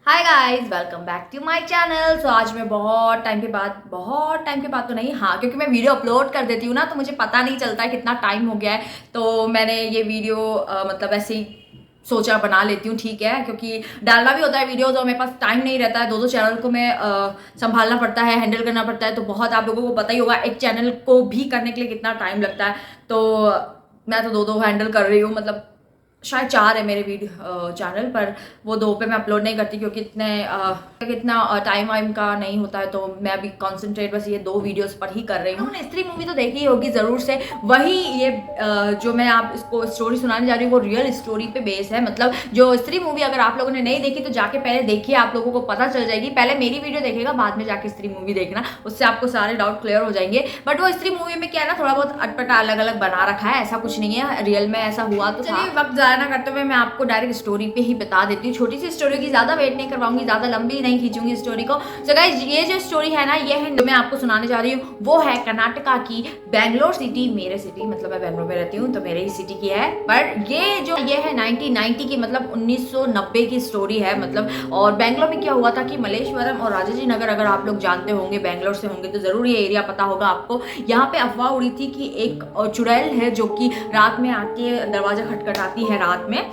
Hi guys, welcome back to my channel. So आज मैं बहुत टाइम के बाद तो नहीं, हाँ, क्योंकि मैं वीडियो अपलोड कर देती हूँ ना, तो मुझे पता नहीं चलता है कितना टाइम हो गया है। तो मैंने ये वीडियो मतलब ऐसे ही सोचा बना लेती हूँ, ठीक है, क्योंकि डालना भी होता है वीडियोज और मेरे पास टाइम नहीं रहता है। दो चैनल को मैं संभालना पड़ता है, हैंडल करना पड़ता है। तो बहुत आप लोगों को पता ही होगा एक चैनल को भी करने के लिए कितना टाइम लगता है। तो मैं तो दो हैंडल कर रही हूँ, मतलब शायद 4 है मेरे वीडियो चैनल पर। वो 2 पे मैं अपलोड नहीं करती क्योंकि इतना टाइम वाइम का नहीं होता है। तो मैं अभी कॉन्सेंट्रेट बस ये 2 वीडियोस पर ही कर रही हूँ। स्त्री मूवी तो देखी ही होगी ज़रूर से। वही ये जो मैं आप इसको स्टोरी सुनाने जा रही हूँ वो रियल स्टोरी पे बेस है। मतलब जो स्त्री मूवी अगर आप लोगों ने नहीं देखी तो जाके पहले देखिए, आप लोगों को पता चल जाएगी। पहले मेरी वीडियो देखेगा, बाद में जाके स्त्री मूवी देखना, उससे आपको सारे डाउट क्लियर हो जाएंगे। बट वो स्त्री मूवी में क्या है ना, थोड़ा बहुत अटपटा अलग अलग बना रखा है, ऐसा कुछ नहीं है, रियल में ऐसा हुआ। तो चलिए वक्त ज़ाया ना करते हुए मैं आपको डायरेक्ट स्टोरी पे ही बता देती हूँ। छोटी सी स्टोरी की, ज़्यादा वेट नहीं करवाऊंगी, ज़्यादा लंबी नहीं खींचूंगी स्टोरी को। सो गाइस, ये जो स्टोरी है ना, ये है मैं आपको सुनाने जा रही हूँ, वो है कर्नाटका की बैंगलोर सिटी। मेरे सिटी मतलब मैं बैंगलोर में रहती हूँ तो मेरे ही सिटी की है। पर ये है 1990 की, मतलब 1990 की स्टोरी है। मतलब और बैंगलोर में क्या हुआ था कि मलेश्वरम और राजाजी नगर, अगर आप लोग जानते होंगे, बैंगलोर से होंगे तो जरूर ये एरिया पता होगा आपको। यहाँ पे अफवाह उड़ी थी कि एक चुड़ैल है जो कि रात में आके दरवाजा खटखटाती है रात में,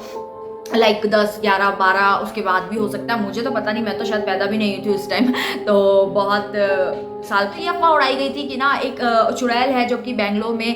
लाइक 10, 11, 12, उसके बाद भी हो सकता है, मुझे तो पता नहीं, मैं तो शायद पैदा भी नहीं हुई थी उस टाइम। तो बहुत साल की अफवाह उड़ाई गई थी कि ना एक चुड़ैल है जो कि बैंगलोर में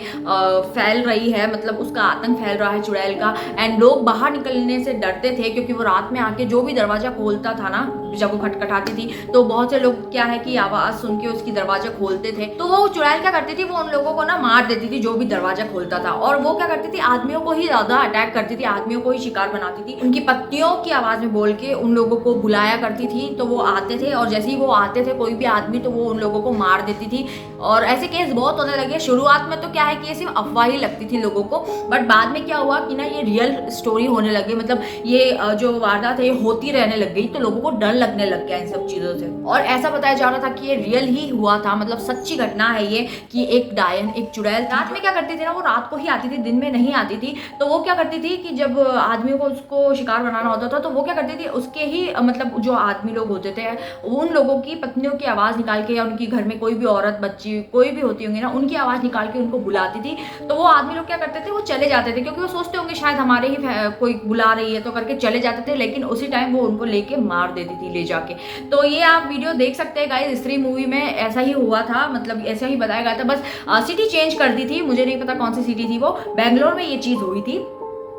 फैल रही है, मतलब उसका आतंक फैल रहा है चुड़ैल का। एंड लोग बाहर निकलने से डरते थे क्योंकि वो रात में आके जो भी दरवाजा खोलता था ना, जब वो खटखटाती थी, तो बहुत से लोग क्या है कि आवाज सुन के उसकी दरवाजा खोलते थे। तो वो चुड़ैल क्या करती थी, वो उन लोगों को ना मार देती थी जो भी दरवाजा खोलता था। और वो क्या करती थी, आदमियों को ही ज्यादा अटैक करती थी, आदमियों को ही शिकार बनाती थी। उनकी पत्नियों की आवाज में बोल के उन लोगों को बुलाया करती थी। तो वो आते थे और जैसे ही वो आते थे कोई भी आदमी, तो वो उन लोगों को मार देती थी। और ऐसे केस बहुत होने लगे। शुरुआत में तो क्या है कि ये सिर्फ अफवाह ही लगती थी लोगों को, बट बाद में क्या हुआ कि ना ये रियल स्टोरी होने लगी। मतलब ये जो वारदात है ये होती रहने लग गई, तो लोगों को डर लगने लग गया इन सब चीजों से। और ऐसा बताया जा रहा था कि ये रियल ही हुआ था, मतलब सच्ची घटना है ये, कि एक डायन, एक चुड़ैल रात में क्या करती थी ना, वो रात को ही आती थी, दिन में नहीं आती थी। तो वो क्या करती थी कि जब आदमियों को उसको शिकार बनाना होता था तो वो क्या करती थी, उसके ही मतलब जो आदमी लोग होते थे उन लोगों की पत्नियों की आवाज निकाल के, या उनकी घर में कोई भी औरत, बच्ची कोई भी होती होंगी ना, उनकी आवाज निकाल के उनको बुलाती थी। तो वो आदमी लोग क्या करते थे, वो चले जाते थे क्योंकि वो सोचते होंगे शायद हमारे ही कोई बुला रही है, तो करके चले जाते थे। लेकिन उसी टाइम वो उनको लेके मार देती थी ले जाके। तो ये आप वीडियो देख सकते हैं गाइस, स्त्री मूवी में ऐसा ही हुआ था, मतलब ऐसा ही बताया गया था। बस सिटी चेंज कर दी थी, मुझे नहीं पता कौन सी सिटी थी वो। बैंगलोर में ये चीज हुई थी।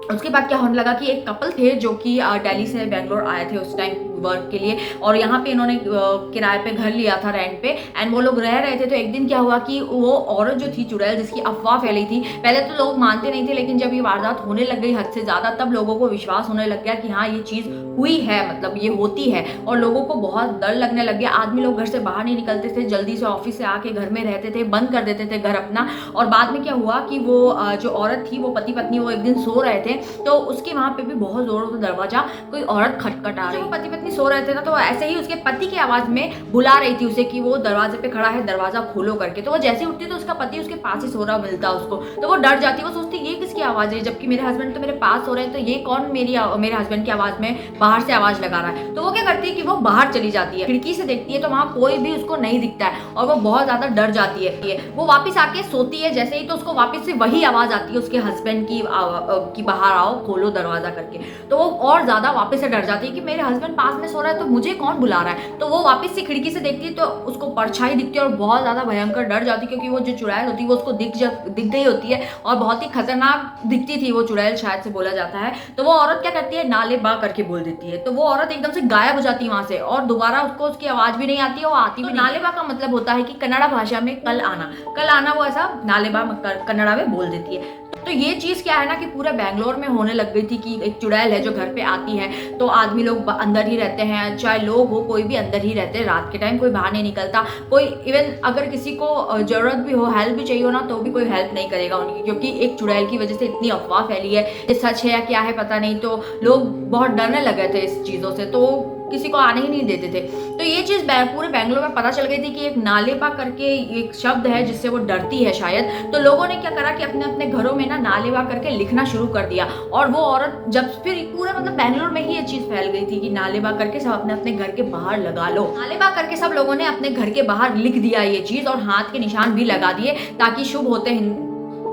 उसके बाद क्या होने लगा कि एक कपल थे जो कि दिल्ली से बैंगलोर आए थे उस टाइम वर्क के लिए, और यहाँ पे इन्होंने किराए पे घर लिया था रेंट पे। एंड वो लोग रह रहे थे। तो एक दिन क्या हुआ कि वो औरत जो थी चुड़ैल, जिसकी अफवाह फैली थी, पहले तो लोग मानते नहीं थे, लेकिन जब ये वारदात होने लग गई हद से ज्यादा, तब लोगों को विश्वास होने लग गया कि हाँ ये चीज हुई है, मतलब ये होती है। और लोगों को बहुत डर लगने लग गया। आदमी लोग घर से बाहर नहीं निकलते थे, जल्दी से ऑफिस से आके घर में रहते थे, बंद कर देते थे घर अपना। और बाद में क्या हुआ कि वो जो औरत थी, वो पति पत्नी, वो एक दिन सो रहे थे, तो उसके वहां पे भी बहुत जोरों से दरवाजा कोई औरत खटखटा रही। पति पत्नी सो रहे थे ना, तो ऐसे ही उसके पति की आवाज में बुला रही थी उसे कि वो दरवाजे पे खड़ा है, दरवाजा खोलो करके। तो वो जैसे उठती तो उसका पति उसके पास ही सो रहा मिलता उसको। तो वो डर जाती, वो सोचती ये किसकी आवाज है, जबकि मेरे हस्बैंड तो मेरे पास सो रहे हैं, तो ये कौन मेरे हस्बैंड की आवाज में बाहर से आवाज लगा रहा है। तो वो क्या करती है कि वो बाहर चली जाती है, खिड़की से देखती है तो वहां कोई भी उसको नहीं दिखता है, और वो बहुत ज्यादा डर जाती है। वो वापिस आके सोती है जैसे ही, तो उसको वापिस से वही आवाज आती है उसके हस्बैंड की बाहर आओ, खोलो दरवाजा करके। तो वो और ज्यादा वापस से डर जाती है कि मेरे हस्बैंड पास में सो रहा है तो मुझे कौन बुला रहा है। तो वो वापस से खिड़की से देखती है तो उसको परछाई दिखती है, और बहुत ज्यादा भयंकर डर जाती है क्योंकि वो जो चुड़ैल होती है वो उसको दिख गई होती है, और बहुत ही खतरनाक दिखती थी वो चुड़ैल, शायद से बोला जाता है। तो वो औरत क्या करती है, नाले बा करके बोल देती है। तो वो औरत एकदम से गायब हो जाती है वहां से, और दोबारा उसको उसकी आवाज भी नहीं आती है, वो आती भी। नाले बा का मतलब होता है कि कन्नड़ा भाषा में कल आना, वो ऐसा नाले बा कन्नड़ा में बोल देती है। तो ये चीज क्या है ना कि पूरे बैंगलोर में होने लग गई थी कि एक चुड़ैल है जो घर पे आती है, तो आदमी लोग अंदर ही रहते हैं, चाहे लोग हो कोई भी अंदर ही रहते हैं रात के टाइम, कोई बाहर नहीं निकलता। कोई इवन अगर किसी को जरूरत भी हो, हेल्प भी चाहिए हो ना, तो भी कोई हेल्प नहीं करेगा उनकी, क्योंकि एक चुड़ैल की वजह से इतनी अफवाह फैली है। ये सच है या क्या है पता नहीं, तो लोग बहुत डरने लगे थे इस चीजों से, तो किसी को आने ही नहीं देते थे। तो ये चीज़ पूरे बेंगलोर में पता चल गई थी कि एक नालेबा करके एक शब्द है जिससे वो डरती है शायद। तो लोगों ने क्या करा कि अपने अपने घरों में ना नालेबा करके लिखना शुरू कर दिया, और वो औरत जब फिर पूरे मतलब बेंगलोर में ही ये चीज़ फैल गई थी कि नालेबा करके सब अपने अपने घर के बाहर लगा लो। नालेबा करके सब लोगों ने अपने घर के बाहर लिख दिया ये चीज़, और हाथ के निशान भी लगा दिए ताकि शुभ होते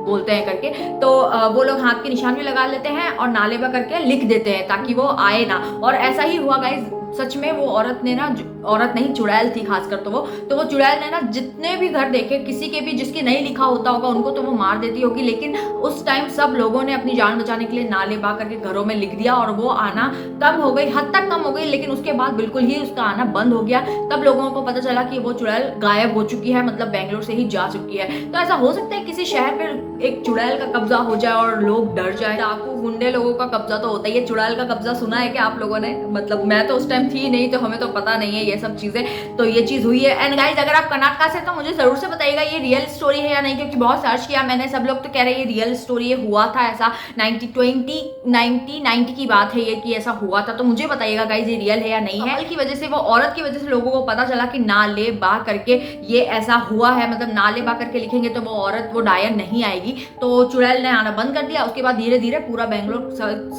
बोलते हैं करके। तो वो लोग हाथ के निशान भी लगा लेते हैं और नालेबा करके लिख देते हैं ताकि वो आए ना। और ऐसा ही हुआ गाइस, सच में वो औरत ने ना, औरत नहीं चुड़ैल थी खासकर, तो वो चुड़ैल ने ना जितने भी घर देखे, किसी के भी जिसके नहीं लिखा होता होगा उनको तो वो मार देती होगी, लेकिन उस टाइम सब लोगों ने अपनी जान बचाने के लिए नालेबा करके घरों में लिख दिया, और वो आना कम हो गई, हद तक कम हो गई, लेकिन उसके बाद बिल्कुल ही उसका आना बंद हो गया। तब लोगों को पता चला कि वो चुड़ैल गायब हो चुकी है, मतलब बेंगलोर से ही जा चुकी है। तो ऐसा हो सकता है किसी शहर पर एक चुड़ैल का कब्जा हो जाए और लोग डर जाए। डाकू गुंडे लोगों का कब्जा तो होता ही है, चुड़ैल का कब्जा सुना है क्या आप लोगों ने? मतलब मैं तो उस टाइम थी नहीं, तो हमें तो पता नहीं है ये सब चीजें। तो ये चीज हुई है। एंड गाइस, अगर आप कर्नाटका से तो मुझे जरूर से बताइएगा ये रियल स्टोरी है या नहीं, क्योंकि बहुत सर्च किया मैंने, सब लोग तो कह रहे हैं ये रियल स्टोरी है, हुआ था ऐसा 1990 की बात है ये कि ऐसा हुआ था। तो मुझे बताइएगा गाइस ये रियल है या नहीं है। की वजह से, वो औरत की वजह से लोगों को पता चला कि नालेबा करके ये ऐसा हुआ है, मतलब नालेबा करके लिखेंगे तो वो औरत, वो डायन नहीं आएगी। तो चुड़ैल ने आना बंद कर दिया। उसके बाद धीरे धीरे पूरा बेंगलोर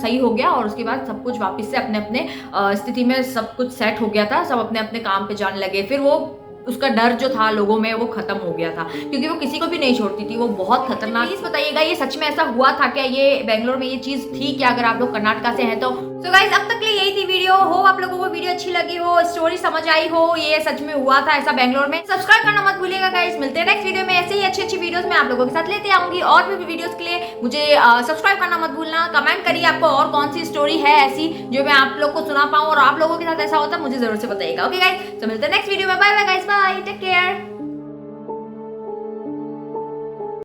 सही हो गया, और उसके बाद सब कुछ वापस से अपने अपने स्थिति में सब कुछ सेट हो गया था, सब अपने अपने काम पे जाने लगे। फिर वो उसका डर जो था लोगों में वो खत्म हो गया था, क्योंकि वो किसी को भी नहीं छोड़ती थी, वो बहुत खतरनाक। प्लीज बताइएगा ये सच में ऐसा हुआ था क्या, ये बेंगलोर में ये चीज थी क्या, अगर आप लोग कर्नाटका से हैं तो। सो गाइस, अब तक के लिए यही थी वीडियो। हो आप लोगों को वीडियो अच्छी लगी हो, स्टोरी समझ आई हो, ये सच में हुआ था ऐसा बेंगलोर में। सब्सक्राइब करना मत भूलिएगा गाइस। मिलते हैं नेक्स्ट वीडियो में, ऐसे ही अच्छी अच्छी वीडियोस में आप लोगों के साथ लेते आऊंगी। और भी वीडियोस के लिए मुझे सब्सक्राइब करना मत भूलना। कमेंट करिए आपको और कौन सी स्टोरी है ऐसी जो मैं आप लोग को सुना पाऊँ, और आप लोगों के साथ ऐसा होता है मुझे जरूर से बताइएगा। ओके गाइस, तो मिलते हैं नेक्स्ट वीडियो में। Bye bye guys, bye, take care.